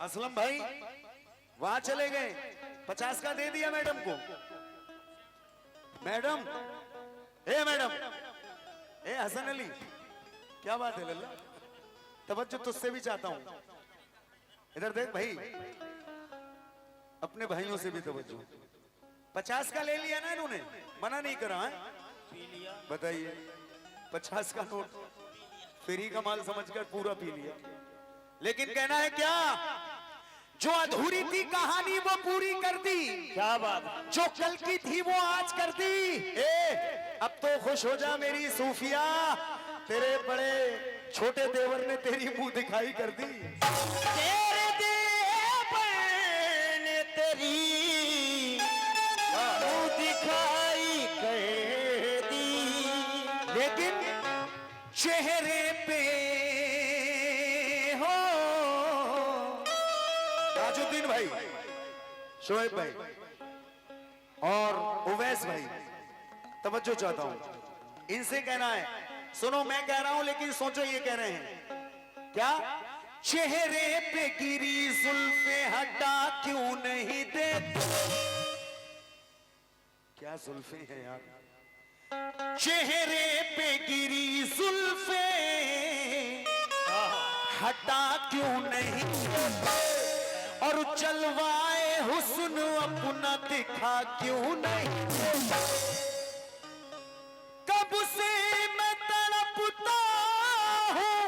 असलम भाई वहां चले गए, 50 का दे दिया मैडम को। मैडम, ए मैडम, ए हसन अली, क्या बात है लल्ला, तवज्जो तुझसे भी चाहता हूं। इधर देख भाई, अपने भाइयों से भी तवज्जो। 50 का ले लिया ना इन्होंने, मना नहीं करा है? बताइए, 50 का नोट फ्री का माल समझकर पूरा पी लिया। लेकिन कहना है क्या, जो अधूरी थी कहानी वो पूरी कर दी। क्या बात है। जो कल की थी वो आज कर दी। अब तो खुश हो जा मेरी सूफिया, तेरे बड़े छोटे देवर ने तेरी मुंह दिखाई कर दी। तेरे देवर ने तेरी मुंह दिखाई कर दी, लेकिन चेहरे पे हो ताजुद्दीन भाई, शोएब भाई और उवैस भाई, तवज्जो चाहता हूं, इनसे कहना है, सुनो मैं कह रहा हूं लेकिन सोचो ये कह रहे हैं क्या। चेहरे पे गिरी जुल्फे हटा क्यों नहीं देते। क्या जुल्फे हैं यार, चेहरे पे गिरी जुल्फे हटा क्यों नहीं, और चलवाए हुस्न अपना दिखा क्यों नहीं। कब से मैं तड़पता हूं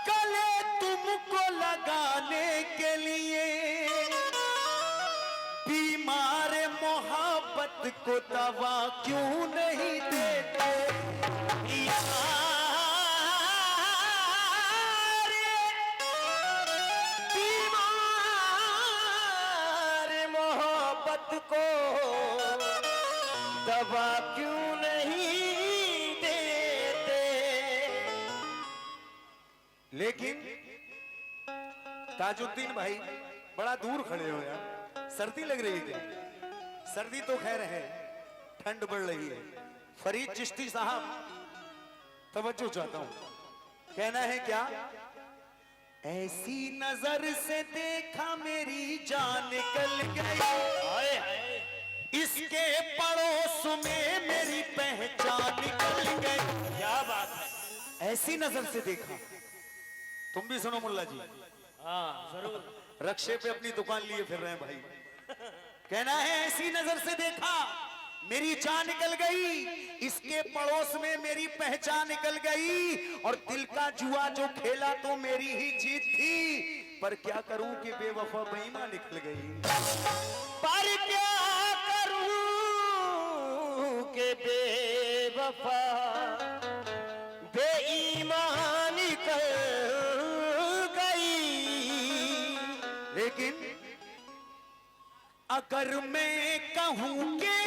गले तुमको लगाने के लिए, बीमार मोहब्बत को दवा क्यों नहीं देते। बीमार मोहब्बत को दवा क्यों नहीं देते। लेकिन ताजुद्दीन भाई बड़ा दूर खड़े हो यार, सर्दी लग रही थी। सर्दी तो खैर है, ठंड बढ़ रही है। फरीद चिश्ती साहब, तवज्जो चाहता हूं, कहना है क्या। ऐसी नजर से देखा मेरी जान निकल गई, इसके पड़ोस में मेरी पहचान निकल गई। क्या बात है। ऐसी नजर से देखा, तुम भी सुनो मुल्ला जी। हाँ जरूर। रक्षे पे अपनी दुकान लिए फिर रहे हैं भाई। कहना है ऐसी नजर से देखा मेरी जान निकल गई, इसके पड़ोस में मेरी पहचान निकल गई, और दिल का जुआ जो खेला तो मेरी ही जीत थी, पर क्या करूं कि बेवफा बेईमान निकल गई। पर क्या करूं के बेवफा बेईमान निकल गई। लेकिन अगर मैं कहूं कि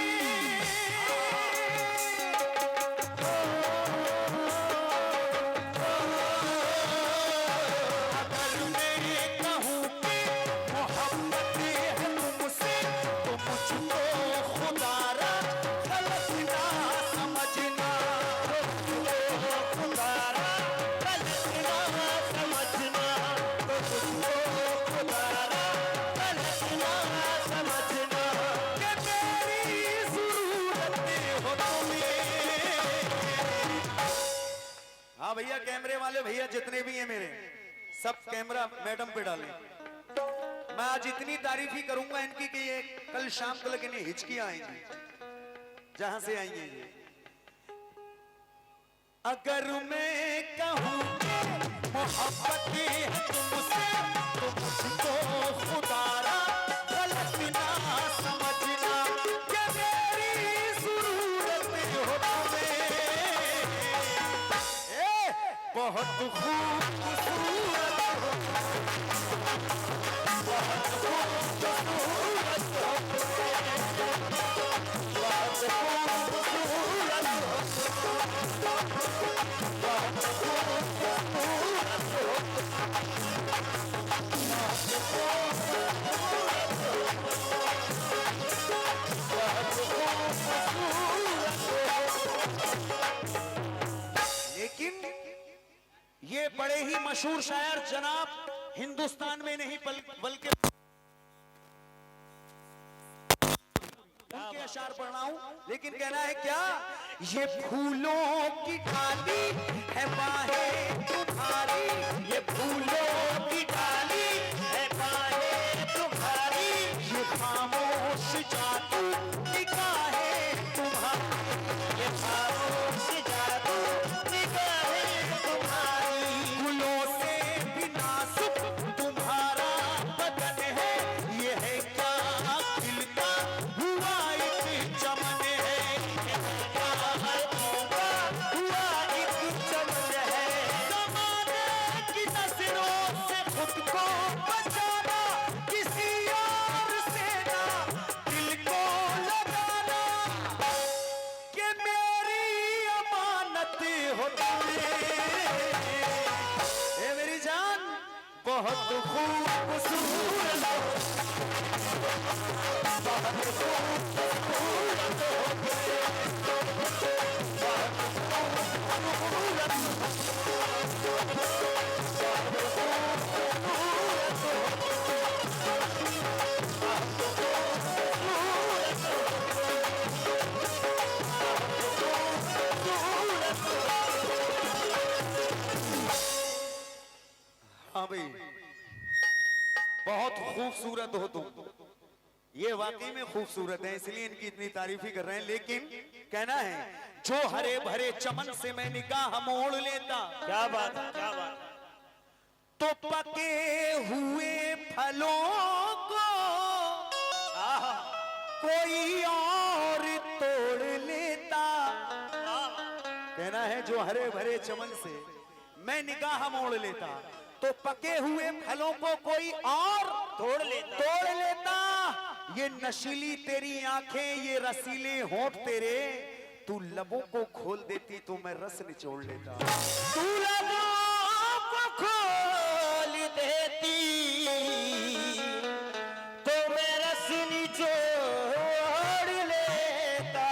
भैया, कैमरे वाले भैया जितने भी हैं मेरे, सब कैमरा मैडम पे डालें। मैं आज इतनी तारीफ ही करूंगा इनकी कि ये कल शाम तक इन्हें हिचकियां आएंगी जहां से आएंगे ये। अगर मैं कहूं मोहब्बत है तुमसे तो मुझको खुदारा गलत ना समझना, कि मेरी जरूरत हो तुम्हें बहुत खूबसूरत हो, बहुत खूबसूरत हो, बहुत खूबसूरत लेकिन ये बड़े ही मशहूर शायर जनाब हिंदुस्तान में नहीं बल्कि उनके अशार पढ़ रहा हूं, लेकिन कहना है क्या, ये फूलों की डाली है बाहें तुम्हारी, ये फूलों की डाली है बाहें तुम्हारी, ये खामोश जादू निगाहें तुम्हारी, ये खामोश जादू निगाहें तुम्हारी, गुलों से भी नाजुक तुम्हारा बदन है, ये है क्या खिलता हुआ एक चमन है, ये है क्या खिलता हुआ एक चमन है, ज़माने की नज़रों से खुद को बचाना, किसी और से ना दिल को लगाना, कि मेरी अमानत हो तुम्हें, ए मेरी जान बहुत खूबसूरत हो, हाँ भाई बहुत खूबसूरत हो तुम, ये वाकई में खूबसूरत है, इसलिए इनकी इतनी तारीफ ही कर रहे हैं, लेकिन कहना है जो हरे भरे चमन से मैं निगाह मोड़ लेता, क्या बात है, क्या बात है। तो पके हुए फलों को कोई और तोड़ लेता, कहना है जो हरे भरे चमन से मैं निगाह मोड़ लेता, तो पके हुए फलों को कोई और तोड़ लेता। ये नशीली तेरी आंखें, ये रसीले होंठ तेरे, तू लबों को खोल देती तो मैं रस निचोड़ लेता, तू लबों को खोल देती तो मैं रस निचोड़ लेता।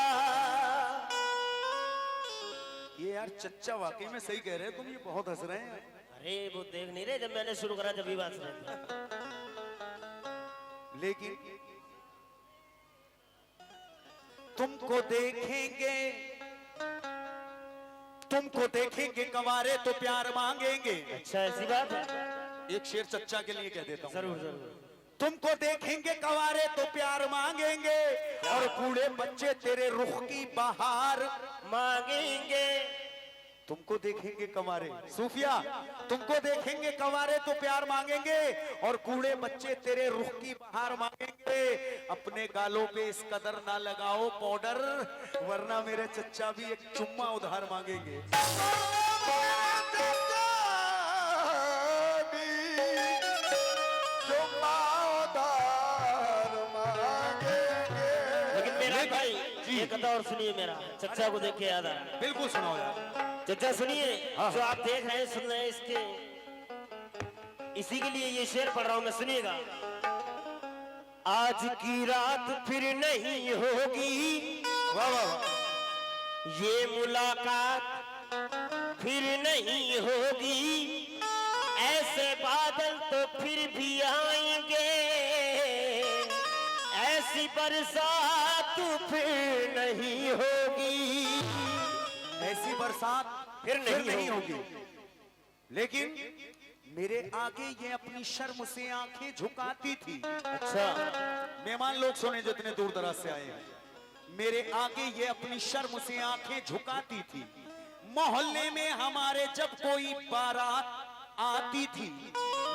ये यार चच्चा वाकई में सही कह रहे हैं तुम, ये बहुत हंस रहे हैं, अरे वो देख नहीं रहे, जब मैंने शुरू करा जब भी बात सुनी। लेकिन तुमको देखेंगे कंवारे तो प्यार मांगेंगे, अच्छा ऐसी बात है, एक शेर चच्चा के लिए कह देता हूं, जरूर जरूर। तुमको देखेंगे कंवारे तो प्यार मांगेंगे, और बूढ़े बच्चे तेरे रुख की बहार मांगेंगे, तुमको देखेंगे कंवारे, सूफिया तुमको देखेंगे कंवारे तो प्यार मांगेंगे, और कूड़े बच्चे तेरे रुख की बहार मांगेंगे, अपने गालों पे इस कदर ना लगाओ पाउडर, वरना मेरे चच्चा भी एक चुम्मा उधार मांगेंगे, लेकिन मेरा भाई ये कथा और सुनिए, मेरा चच्चा को देख के याद आ रहा है। बिल्कुल सुनाओ यार, चचा सुनिए, जो आप देख रहे हैं सुन रहे हैं, इसके इसी के लिए ये शेर पढ़ रहा हूं मैं, सुनिएगा। आज की रात फिर नहीं होगी, वाह वाह वाह, ये मुलाकात फिर नहीं होगी, ऐसे बादल तो फिर भी आएंगे, ऐसी बरसात फिर नहीं होगी, ऐसी बरसात फिर नहीं होगी, लेकिन मेरे आगे ये अपनी शर्म से आंखें झुकाती थी, अच्छा मेहमान लोग सुने जितने दूर दराज से आए हैं, मेरे आगे ये अपनी शर्म से आंखें झुकाती थी, मोहल्ले में हमारे जब कोई बारात आती थी,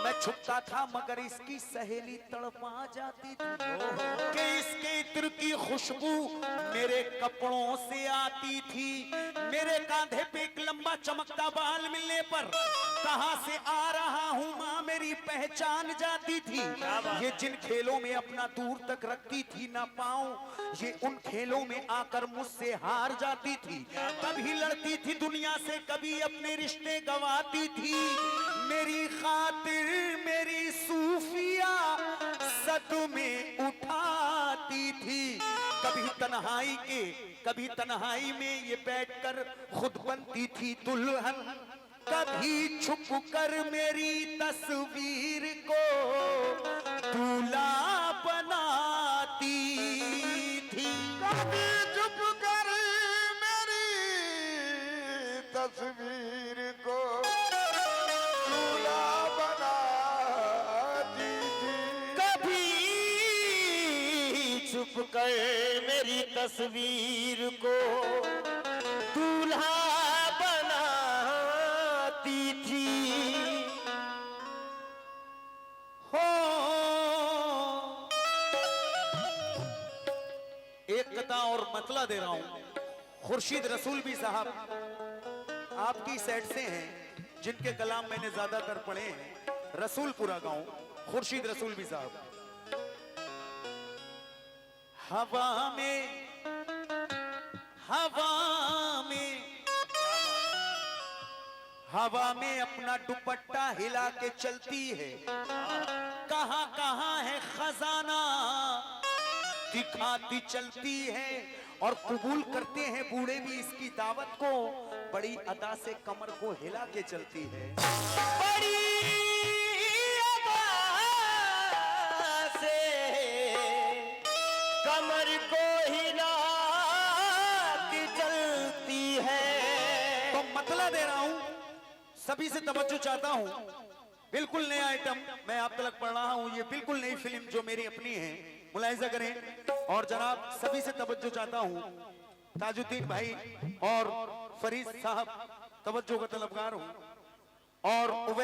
मैं छुपता था मगर इसकी सहेली तड़पा जाती थी, कि इसके इत्र की खुशबू मेरे कपड़ों से आती थी, मेरे कांधे पे एक लंबा चमकता बाल मिलने पर कहां से आ रहा हूं मां मेरी पहचान जाती थी, ये जिन खेलों में अपना दूर तक रखती थी ना पाऊं, ये उन खेलों में आकर मुझसे हार जाती थी, कभी लड़ती थी दुनिया से कभी अपने रिश्ते गंवाती थी, मेरी खातिर मेरी सूफिया सदमे उठाती थी, कभी तन्हाई में ये बैठकर खुद बनती थी दुल्हन, कभी छुप कर मेरी तस्वीर को दूल्हा बनाती थी। कभी चुप कर मेरी तस्वीर को दूल्हा बनाती थी। कभी छुप कर मेरी तस्वीर को दूल्हा बनाती थी। हो एक कथा और मतला दे रहा हूं। खुर्शीद रसूलवी साहब आपकी साइड से हैं, जिनके कलाम मैंने ज्यादातर पढ़े हैं। रसूलपुरा गांव, खुर्शीद रसूलवी साहब। हवा में हवा में अपना दुपट्टा हिला के चलती है। कहां कहां है खजाना दिखाती चलती है। और कबूल करते हैं बूढ़े भी इसकी दावत को। बड़ी अदा से कमर को हिला के चलती है। बड़ी अदा से कमर को हिला के चलती है। तो मतला दे रहा हूं, सभी से तवज्जो चाहता हूं। बिल्कुल नया आइटम मैं आप तक पढ़ रहा हूं। ये बिल्कुल नई फिल्म जो मेरी अपनी है, मुलाहिजा करें। और जनाब सभी से तवज्जो चाहता हूं। ताजुद्दीन भाई और फरीद साहब तवज्जो का तलबगार हूं। और